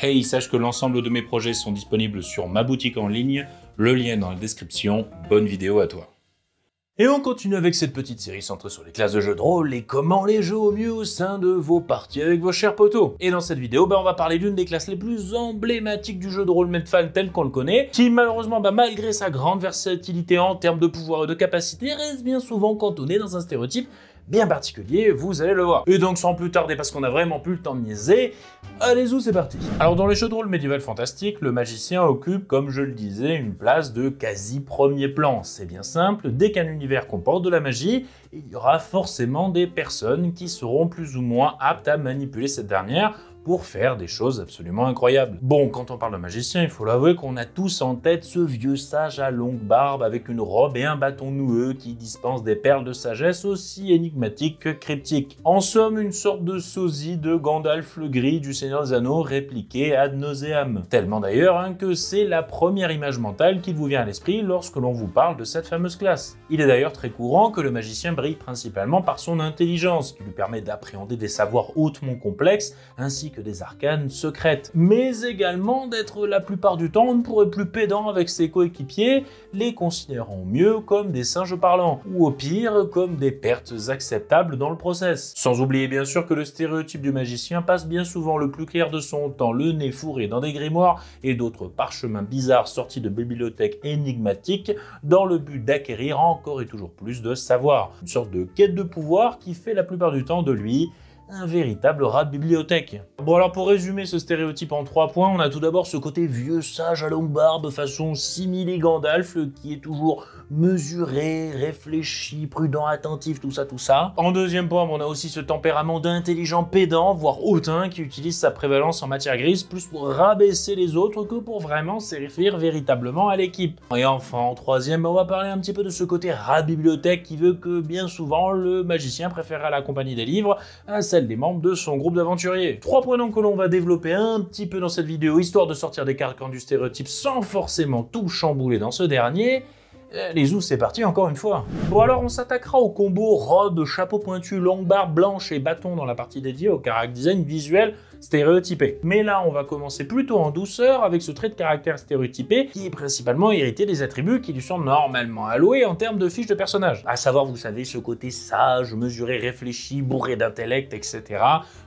Hey, sache que l'ensemble de mes projets sont disponibles sur ma boutique en ligne, le lien est dans la description, bonne vidéo à toi. Et on continue avec cette petite série centrée sur les classes de jeux de rôle et comment les jouer au mieux au sein de vos parties avec vos chers potos. Et dans cette vidéo, on va parler d'une des classes les plus emblématiques du jeu de rôle Medfan tel qu'on le connaît, qui malheureusement, malgré sa grande versatilité en termes de pouvoir et de capacité, reste bien souvent cantonné dans un stéréotype bien particulier, vous allez le voir. Et donc sans plus tarder, parce qu'on a vraiment plus le temps de niaiser, allez-y, c'est parti. Alors dans les jeux de rôle médiéval fantastique, le magicien occupe, comme je le disais, une place de quasi premier plan. C'est bien simple, dès qu'un univers comporte de la magie, il y aura forcément des personnes qui seront plus ou moins aptes à manipuler cette dernière pour faire des choses absolument incroyables. Bon, quand on parle de magicien, il faut l'avouer qu'on a tous en tête ce vieux sage à longue barbe avec une robe et un bâton noueux qui dispense des perles de sagesse aussi énigmatiques que cryptiques. En somme, une sorte de sosie de Gandalf le Gris du Seigneur des Anneaux répliqué ad nauseam. Tellement d'ailleurs que c'est la première image mentale qui vous vient à l'esprit lorsque l'on vous parle de cette fameuse classe. Il est d'ailleurs très courant que le magicien brille principalement par son intelligence, qui lui permet d'appréhender des savoirs hautement complexes ainsi que des arcanes secrètes, mais également d'être la plupart du temps, on ne pourrait plus pédant avec ses coéquipiers, les considérant mieux comme des singes parlants, ou au pire comme des pertes acceptables dans le process. Sans oublier bien sûr que le stéréotype du magicien passe bien souvent le plus clair de son temps, le nez fourré dans des grimoires et d'autres parchemins bizarres sortis de bibliothèques énigmatiques, dans le but d'acquérir encore et toujours plus de savoir. Une sorte de quête de pouvoir qui fait la plupart du temps de lui un véritable rat de bibliothèque. Bon alors pour résumer ce stéréotype en 3 points, on a tout d'abord ce côté vieux sage à longue barbe façon simili Gandalf qui est toujours mesuré, réfléchi, prudent, attentif, tout ça. En deuxième point, on a aussi ce tempérament d'intelligent pédant, voire hautain, qui utilise sa prévalence en matière grise plus pour rabaisser les autres que pour vraiment servir véritablement à l'équipe. Et enfin, en troisième, on va parler un petit peu de ce côté rat de bibliothèque qui veut que bien souvent le magicien préférera la compagnie des livres à celle des membres de son groupe d'aventuriers. 3 points donc que l'on va développer un petit peu dans cette vidéo, histoire de sortir des carcans du stéréotype sans forcément tout chambouler dans ce dernier. Les zoos, c'est parti encore une fois. Bon alors on s'attaquera au combo robe, chapeau pointu, longue barbe blanche et bâton dans la partie dédiée au character design visuel stéréotypé. Mais là on va commencer plutôt en douceur avec ce trait de caractère stéréotypé qui est principalement hérité des attributs qui lui sont normalement alloués en termes de fiche de personnage. À savoir, vous savez, ce côté sage, mesuré, réfléchi, bourré d'intellect, etc.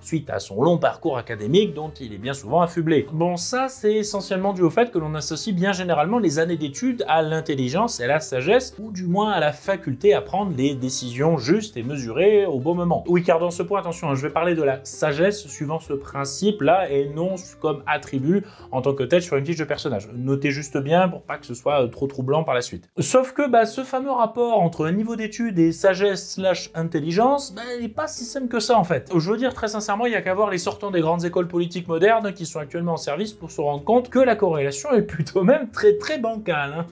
suite à son long parcours académique dont il est bien souvent affublé. Bon, ça c'est essentiellement dû au fait que l'on associe bien généralement les années d'études à l'intelligence et à la sagesse, ou du moins à la faculté à prendre les décisions justes et mesurées au bon moment. Oui, car dans ce point, attention, je vais parler de la sagesse suivant ce principe là et non comme attribut en tant que tel sur une fiche de personnage. Notez juste bien pour pas que ce soit trop troublant par la suite. Sauf que ce fameux rapport entre niveau d'études et sagesse / intelligence, il n'est pas si simple que ça en fait. Je veux dire très sincèrement, il n'y a qu'à voir les sortants des grandes écoles politiques modernes qui sont actuellement en service pour se rendre compte que la corrélation est plutôt même très bancale.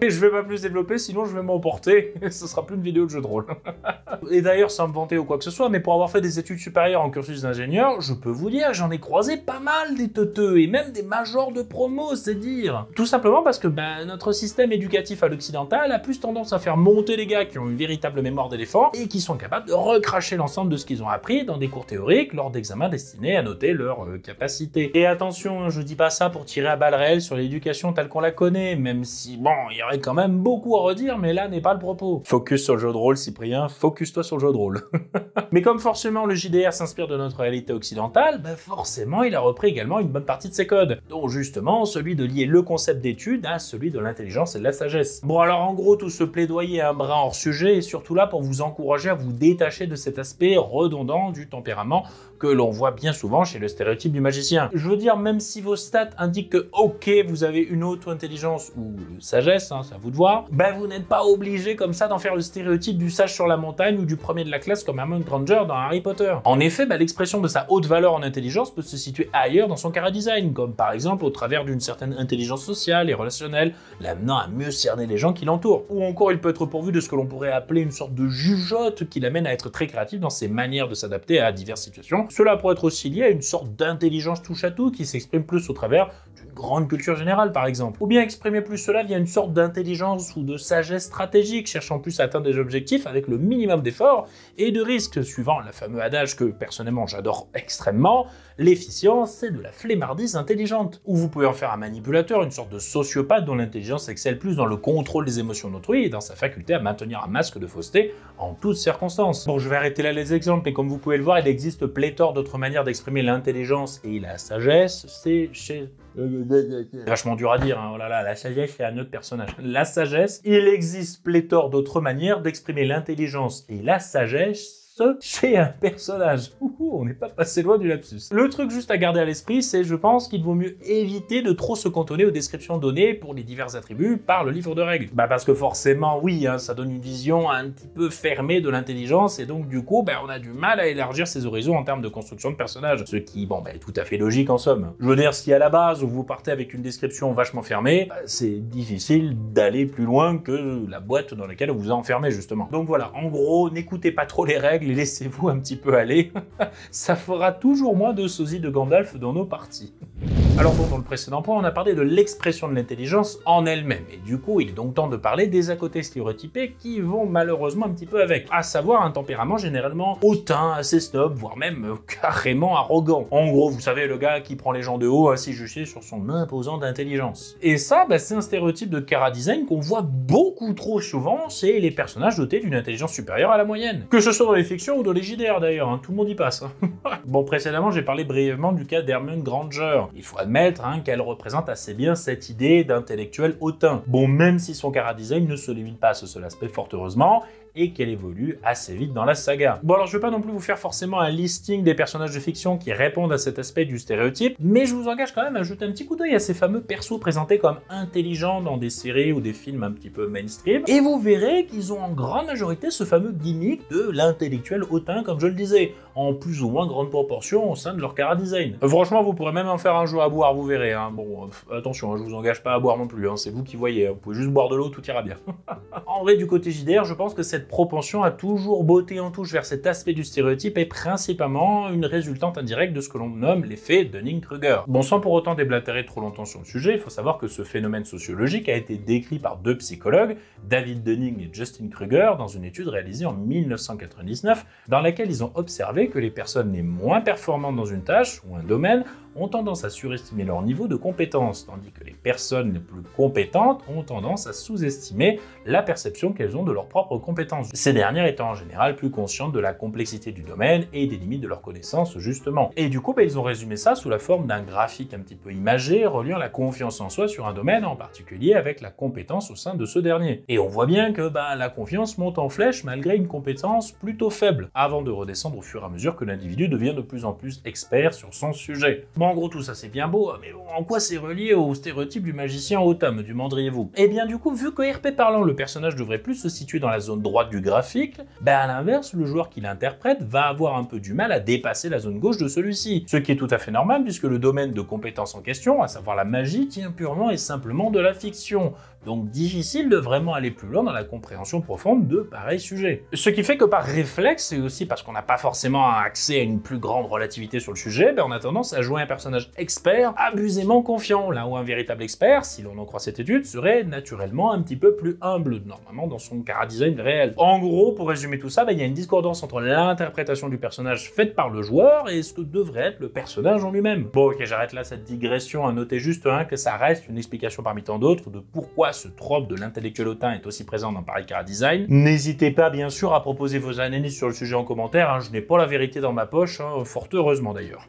Et je vais pas plus développer, sinon je vais m'emporter, ce sera plus une vidéo de jeu de rôle. Et d'ailleurs, sans me vanter ou quoi que ce soit, mais pour avoir fait des études supérieures en cursus d'ingénieur, je peux vous dire, j'en ai croisé pas mal des teuteux, et même des majors de promo, c'est dire. Tout simplement parce que notre système éducatif à l'occidental a plus tendance à faire monter les gars qui ont une véritable mémoire d'éléphant, et qui sont capables de recracher l'ensemble de ce qu'ils ont appris dans des cours théoriques lors d'examens destinés à noter leurs capacités. Et attention, je dis pas ça pour tirer à balles réelles sur l'éducation telle qu'on la connaît, même si, bon, il y aurait quand même beaucoup à redire, mais là n'est pas le propos. Focus sur le jeu de rôle, Cyprien, focus-toi sur le jeu de rôle. Mais comme forcément le JDR s'inspire de notre réalité occidentale, forcément il a repris également une bonne partie de ses codes, dont justement celui de lier le concept d'étude à celui de l'intelligence et de la sagesse. Bon alors en gros, tout ce plaidoyer est un brin hors sujet, et surtout là pour vous encourager à vous détacher de cet aspect redondant du tempérament que l'on voit bien souvent chez le stéréotype du magicien. Je veux dire, même si vos stats indiquent que ok, vous avez une auto-intelligence ou sagesse, c'est à vous de voir, vous n'êtes pas obligé comme ça d'en faire le stéréotype du sage sur la montagne ou du premier de la classe comme Hermione Granger dans Harry Potter. En effet, l'expression de sa haute valeur en intelligence peut se situer ailleurs dans son chara-design, comme par exemple au travers d'une certaine intelligence sociale et relationnelle, l'amenant à mieux cerner les gens qui l'entourent. Ou encore il peut être pourvu de ce que l'on pourrait appeler une sorte de jugeote qui l'amène à être très créatif dans ses manières de s'adapter à diverses situations sûr. Cela pourrait être aussi lié à une sorte d'intelligence touche-à-tout qui s'exprime plus au travers d'une grande culture générale par exemple. Ou bien exprimer plus cela via une sorte d'intelligence ou de sagesse stratégique, cherchant plus à atteindre des objectifs avec le minimum d'efforts et de risques, suivant le fameux adage que personnellement j'adore extrêmement, l'efficience c'est de la flemmardise intelligente. Ou vous pouvez en faire un manipulateur, une sorte de sociopathe dont l'intelligence excelle plus dans le contrôle des émotions d'autrui et dans sa faculté à maintenir un masque de fausseté en toutes circonstances. Bon, je vais arrêter là les exemples, mais comme vous pouvez le voir, il existe pléthore d'autres manières d'exprimer l'intelligence et la sagesse, c'est chez... vachement dur à dire, hein. Oh là là, la sagesse c'est un autre personnage. La sagesse, il existe pléthore d'autres manières d'exprimer l'intelligence et la sagesse chez un personnage. On n'est pas passé loin du lapsus. Le truc juste à garder à l'esprit, c'est je pense qu'il vaut mieux éviter de trop se cantonner aux descriptions données pour les divers attributs par le livre de règles. Bah parce que forcément, oui, hein, ça donne une vision un petit peu fermée de l'intelligence et donc du coup, on a du mal à élargir ses horizons en termes de construction de personnages. Ce qui, est tout à fait logique en somme. Je veux dire, si à la base vous partez avec une description vachement fermée, c'est difficile d'aller plus loin que la boîte dans laquelle vous vous enfermez justement. Donc voilà, en gros, n'écoutez pas trop les règles et laissez-vous un petit peu aller. Ça fera toujours moins de sosie de Gandalf dans nos parties. Alors bon, dans le précédent point, on a parlé de l'expression de l'intelligence en elle-même, et du coup, il est donc temps de parler des à côté stéréotypés qui vont malheureusement un petit peu avec, à savoir un tempérament généralement hautain, assez snob, voire même carrément arrogant. En gros, vous savez, le gars qui prend les gens de haut, ainsi juché sur son imposante intelligence. Et ça, c'est un stéréotype de chara-design qu'on voit beaucoup trop souvent chez les personnages dotés d'une intelligence supérieure à la moyenne. Que ce soit dans les fictions ou dans les JDR d'ailleurs, hein, tout le monde y passe. Bon, précédemment, j'ai parlé brièvement du cas d'Hermione Granger. Il faut admettre qu'elle représente assez bien cette idée d'intellectuel hautain. Bon, même si son chara-design ne se limite pas à ce seul aspect, fort heureusement, et qu'elle évolue assez vite dans la saga. Bon, alors je vais pas non plus vous faire forcément un listing des personnages de fiction qui répondent à cet aspect du stéréotype, mais je vous engage quand même à jeter un petit coup d'œil à ces fameux persos présentés comme intelligents dans des séries ou des films un petit peu mainstream, et vous verrez qu'ils ont en grande majorité ce fameux gimmick de l'intellectuel hautain, comme je le disais, en plus ou moins grande proportion au sein de leur chara-design. Franchement, vous pourrez même en faire un jeu à boire, vous verrez. Bon, attention, je vous engage pas à boire non plus, c'est vous qui voyez, vous pouvez juste boire de l'eau, tout ira bien. En vrai, du côté JDR, je pense que cette propension à toujours botter en touche vers cet aspect du stéréotype est principalement une résultante indirecte de ce que l'on nomme l'effet Dunning-Kruger. Bon, sans pour autant déblatérer trop longtemps sur le sujet, il faut savoir que ce phénomène sociologique a été décrit par deux psychologues, David Dunning et Justin Kruger, dans une étude réalisée en 1999, dans laquelle ils ont observé que les personnes les moins performantes dans une tâche ou un domaine ont tendance à surestimer leur niveau de compétence, tandis que les personnes les plus compétentes ont tendance à sous-estimer la perception qu'elles ont de leurs propres compétences. Ces dernières étant en général plus conscientes de la complexité du domaine et des limites de leurs connaissances justement. Et du coup, ils ont résumé ça sous la forme d'un graphique un petit peu imagé reliant la confiance en soi sur un domaine en particulier avec la compétence au sein de ce dernier. Et on voit bien que la confiance monte en flèche malgré une compétence plutôt faible, avant de redescendre au fur et à mesure que l'individu devient de plus en plus expert sur son sujet. Bon, en gros, tout ça c'est bien beau, mais bon, en quoi c'est relié au stéréotype du magicien hautain, me demanderiez-vous? Eh bien du coup, vu qu'au RP parlant, le personnage devrait plus se situer dans la zone droite du graphique, à l'inverse, le joueur qui l'interprète va avoir un peu du mal à dépasser la zone gauche de celui-ci. Ce qui est tout à fait normal puisque le domaine de compétence en question, à savoir la magie, tient purement et simplement de la fiction. Donc difficile de vraiment aller plus loin dans la compréhension profonde de pareils sujets. Ce qui fait que par réflexe, et aussi parce qu'on n'a pas forcément accès à une plus grande relativité sur le sujet, on a tendance à jouer un personnage expert abusément confiant, là où un véritable expert, si l'on en croit cette étude, serait naturellement un petit peu plus humble, normalement dans son chara-design réel. En gros, pour résumer tout ça, il y a une discordance entre l'interprétation du personnage faite par le joueur et ce que devrait être le personnage en lui-même. Bon ok, j'arrête là cette digression, à noter juste que ça reste une explication parmi tant d'autres de pourquoi ce trope de l'intellectuel hautain est aussi présent dans pareil chara-design. N'hésitez pas bien sûr à proposer vos analyses sur le sujet en commentaire, je n'ai pas la vérité dans ma poche, fort heureusement d'ailleurs.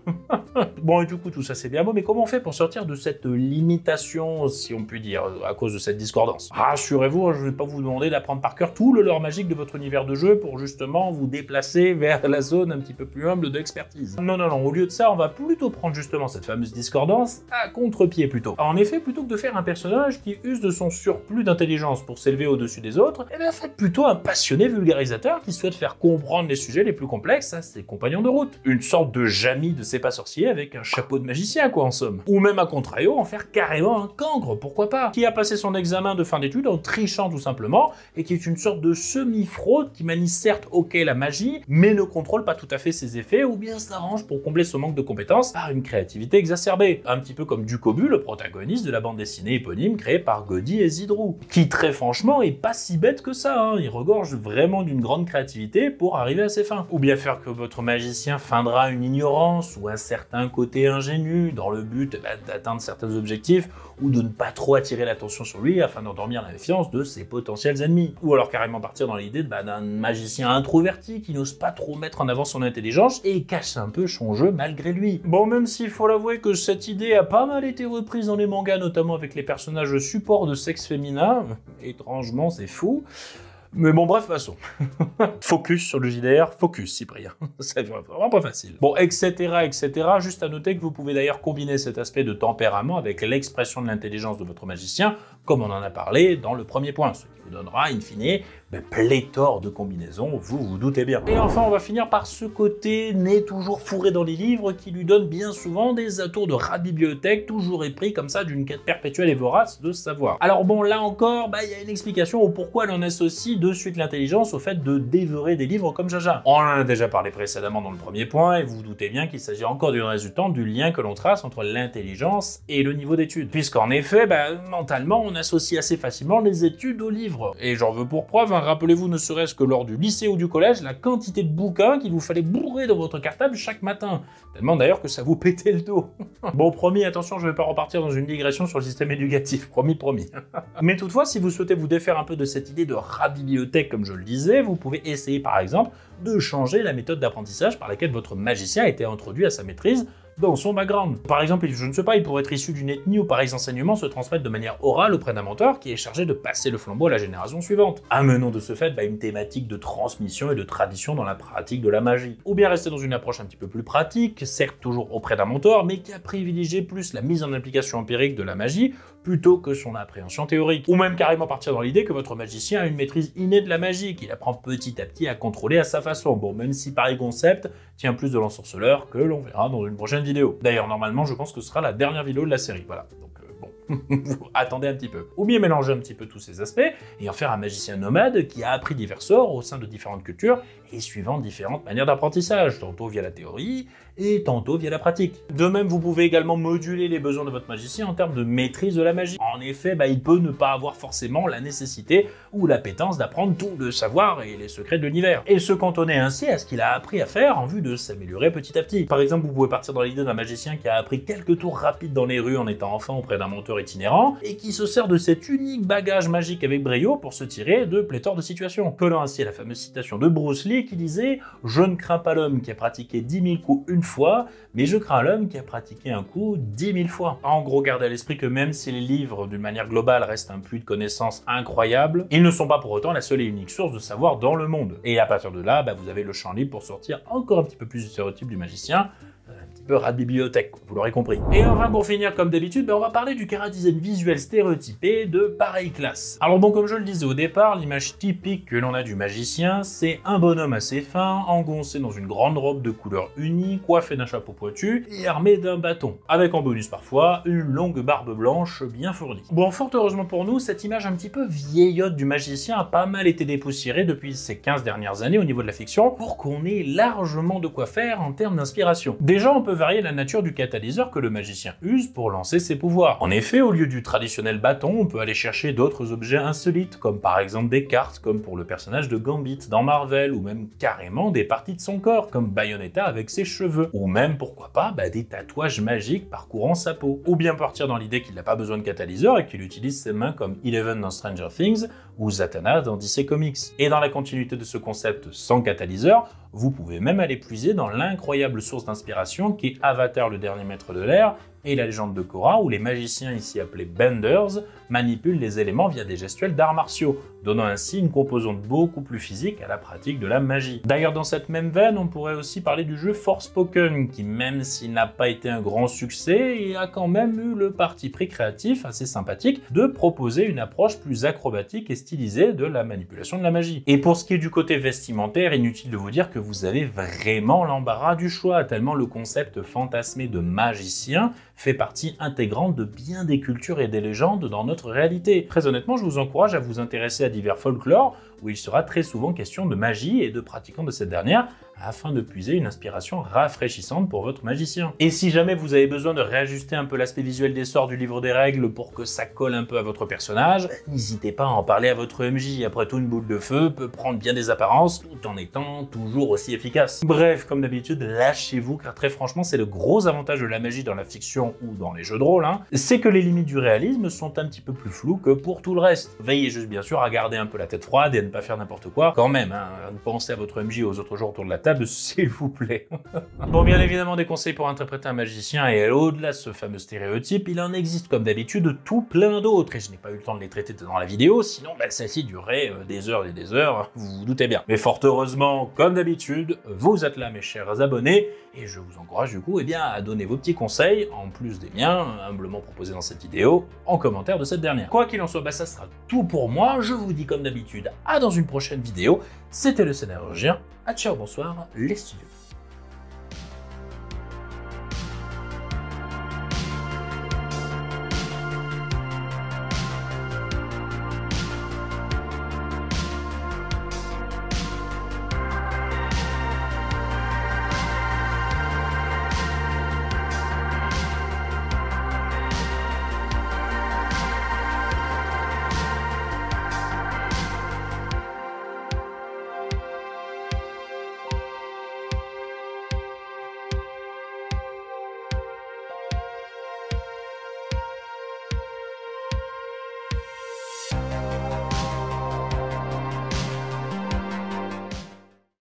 Bon et du coup tout ça c'est bien beau, mais comment on fait pour sortir de cette limitation, si on peut dire, à cause de cette discordance? Rassurez-vous, je ne vais pas vous demander d'apprendre par cœur tout le lore magique de votre univers de jeu pour justement vous déplacer vers la zone un petit peu plus humble d'expertise. Non, au lieu de ça, on va plutôt prendre justement cette fameuse discordance à contre-pied plutôt. En effet, plutôt que de faire un personnage qui use de son surplus d'intelligence pour s'élever au-dessus des autres, faites plutôt un passionné vulgarisateur qui souhaite faire comprendre les sujets les plus complexes à ses compagnons de route. Une sorte de Jamie de C'est pas sorcier avec un chapeau de magicien quoi en somme. Ou même à contrario, en faire carrément un cancre, pourquoi pas. Qui a passé son examen de fin d'études en trichant tout simplement, et qui est une sorte de semi-fraude qui manie certes ok la magie, mais ne contrôle pas tout à fait ses effets, ou bien s'arrange pour combler son manque de compétences par une créativité exacerbée. Un petit peu comme Ducobu, le protagoniste de la bande dessinée éponyme créée par Gaudy et Zidrou, qui très franchement est pas si bête que ça, hein. Il regorge vraiment d'une grande créativité pour arriver à ses fins. Ou bien faire que votre magicien feindra une ignorance ou un certain côté ingénu dans le but d'atteindre certains objectifs ou de ne pas trop attirer l'attention sur lui afin d'endormir la méfiance de ses potentiels ennemis. Ou alors carrément partir dans l'idée d'un magicien introverti qui n'ose pas trop mettre en avant son intelligence et cache un peu son jeu malgré lui. Bon, même s'il faut l'avouer que cette idée a pas mal été reprise dans les mangas, notamment avec les personnages support de sexe féminin, étrangement c'est fou. Mais bon, bref, passons. Focus sur le JDR, focus, Cyprien. C'est vraiment pas facile. Bon, etc., etc. Juste à noter que vous pouvez d'ailleurs combiner cet aspect de tempérament avec l'expression de l'intelligence de votre magicien, comme on en a parlé dans le premier point, ce qui vous donnera, in fine, pléthore de combinaisons, vous vous doutez bien. Et enfin, on va finir par ce côté né toujours fourré dans les livres qui lui donne bien souvent des atours de rat de bibliothèque, toujours épris comme ça d'une quête perpétuelle et vorace de savoir. Alors bon, là encore, il y a une explication au pourquoi l'on associe de suite l'intelligence au fait de dévorer des livres comme Jaja. On en a déjà parlé précédemment dans le premier point, et vous vous doutez bien qu'il s'agit encore d'une résultante du lien que l'on trace entre l'intelligence et le niveau d'études. Puisqu'en effet, mentalement, on associe assez facilement les études aux livres. Et j'en veux pour preuve, rappelez-vous ne serait-ce que lors du lycée ou du collège, la quantité de bouquins qu'il vous fallait bourrer dans votre cartable chaque matin. Tellement d'ailleurs que ça vous pétait le dos. Bon, promis, attention, je vais pas repartir dans une digression sur le système éducatif, promis. Mais toutefois, si vous souhaitez vous défaire un peu de cette idée de rat bibliothèque, comme je le disais, vous pouvez essayer par exemple de changer la méthode d'apprentissage par laquelle votre magicien a été introduit à sa maîtrise dans son background. Par exemple, je ne sais pas, il pourrait être issu d'une ethnie où pareils enseignements se transmettent de manière orale auprès d'un mentor qui est chargé de passer le flambeau à la génération suivante. Amenons de ce fait une thématique de transmission et de tradition dans la pratique de la magie. Ou bien rester dans une approche un petit peu plus pratique, certes toujours auprès d'un mentor, mais qui a privilégié plus la mise en application empirique de la magie plutôt que son appréhension théorique. Ou même carrément partir dans l'idée que votre magicien a une maîtrise innée de la magie, qu'il apprend petit à petit à contrôler à sa façon. Bon, même si pareil concept tient plus de l'ensorceleur que l'on verra dans une prochaine vidéo. D'ailleurs, normalement, je pense que ce sera la dernière vidéo de la série, voilà. Donc, bon, attendez un petit peu. Ou bien mélanger un petit peu tous ces aspects et en faire un magicien nomade qui a appris divers sorts au sein de différentes cultures et suivant différentes manières d'apprentissage, tantôt via la théorie et tantôt via la pratique. De même, vous pouvez également moduler les besoins de votre magicien en termes de maîtrise de la magie. En effet, il peut ne pas avoir forcément la nécessité ou l'appétence d'apprendre tout le savoir et les secrets de l'univers, et se cantonner ainsi à ce qu'il a appris à faire en vue de s'améliorer petit à petit. Par exemple, vous pouvez partir dans l'idée d'un magicien qui a appris quelques tours rapides dans les rues en étant enfant auprès d'un mentor itinérant, et qui se sert de cet unique bagage magique avec brio pour se tirer de pléthore de situations. Collant ainsi à la fameuse citation de Bruce Lee qui disait « Je ne crains pas l'homme qui a pratiqué 10 000 coups une fois, mais je crains l'homme qui a pratiqué un coup 10 000 fois. » En gros, gardez à l'esprit que même si les livres, d'une manière globale, restent un puits de connaissances incroyable, ils ne sont pas pour autant la seule et unique source de savoir dans le monde. Et à partir de là, vous avez le champ libre pour sortir encore un petit peu plus du stéréotype du magicien, rat de bibliothèque, vous l'aurez compris. Et enfin, pour finir, comme d'habitude, on va parler du chara-design visuel stéréotypé de pareille classe. Alors bon, comme je le disais au départ, l'image typique que l'on a du magicien, c'est un bonhomme assez fin, engoncé dans une grande robe de couleur unie, coiffé d'un chapeau pointu et armé d'un bâton, avec en bonus parfois une longue barbe blanche bien fournie. Bon, fort heureusement pour nous, cette image un petit peu vieillotte du magicien a pas mal été dépoussiérée depuis ces 15 dernières années au niveau de la fiction, pour qu'on ait largement de quoi faire en termes d'inspiration. Déjà, on peut varier la nature du catalyseur que le magicien use pour lancer ses pouvoirs. En effet, au lieu du traditionnel bâton, on peut aller chercher d'autres objets insolites, comme par exemple des cartes, comme pour le personnage de Gambit dans Marvel, ou même carrément des parties de son corps, comme Bayonetta avec ses cheveux, ou même, pourquoi pas, des tatouages magiques parcourant sa peau. Ou bien partir dans l'idée qu'il n'a pas besoin de catalyseur et qu'il utilise ses mains comme Eleven dans Stranger Things, ou Zatanna dans DC Comics. Et dans la continuité de ce concept sans catalyseur, vous pouvez même aller puiser dans l'incroyable source d'inspiration qui est Avatar le dernier maître de l'air, et la légende de Korra, où les magiciens ici appelés Benders manipulent les éléments via des gestuels d'arts martiaux, donnant ainsi une composante beaucoup plus physique à la pratique de la magie. D'ailleurs, dans cette même veine, on pourrait aussi parler du jeu Forspoken, qui même s'il n'a pas été un grand succès, a quand même eu le parti pris créatif assez sympathique de proposer une approche plus acrobatique et stylisée de la manipulation de la magie. Et pour ce qui est du côté vestimentaire, inutile de vous dire que vous avez vraiment l'embarras du choix, tellement le concept fantasmé de magicien fait partie intégrante de bien des cultures et des légendes dans notre réalité. Très honnêtement, je vous encourage à vous intéresser à divers folklores, où il sera très souvent question de magie et de pratiquants de cette dernière, afin de puiser une inspiration rafraîchissante pour votre magicien. Et si jamais vous avez besoin de réajuster un peu l'aspect visuel des sorts du livre des règles pour que ça colle un peu à votre personnage, n'hésitez pas à en parler à votre MJ. Après tout, une boule de feu peut prendre bien des apparences tout en étant toujours aussi efficace. Bref, comme d'habitude, lâchez-vous, car très franchement, c'est le gros avantage de la magie dans la fiction ou dans les jeux de rôle, c'est que les limites du réalisme sont un petit peu plus floues que pour tout le reste. Veillez juste bien sûr à garder un peu la tête froide et à ne pas faire n'importe quoi, quand même, pensez à votre MJ et aux autres joueurs autour de la table, s'il vous plaît. Bon, bien évidemment, des conseils pour interpréter un magicien, et au-delà de ce fameux stéréotype, il en existe comme d'habitude tout plein d'autres, et je n'ai pas eu le temps de les traiter dans la vidéo, sinon celle-ci durerait des heures et des heures, vous vous doutez bien. Mais fort heureusement, comme d'habitude, vous êtes là mes chers abonnés, et je vous encourage du coup à donner vos petits conseils, en plus des miens, humblement proposés dans cette vidéo, en commentaire de cette dernière. Quoi qu'il en soit, ça sera tout pour moi, je vous dis comme d'habitude, à dans une prochaine vidéo, c'était le Scénarurgien, à ciao, bonsoir, les studios.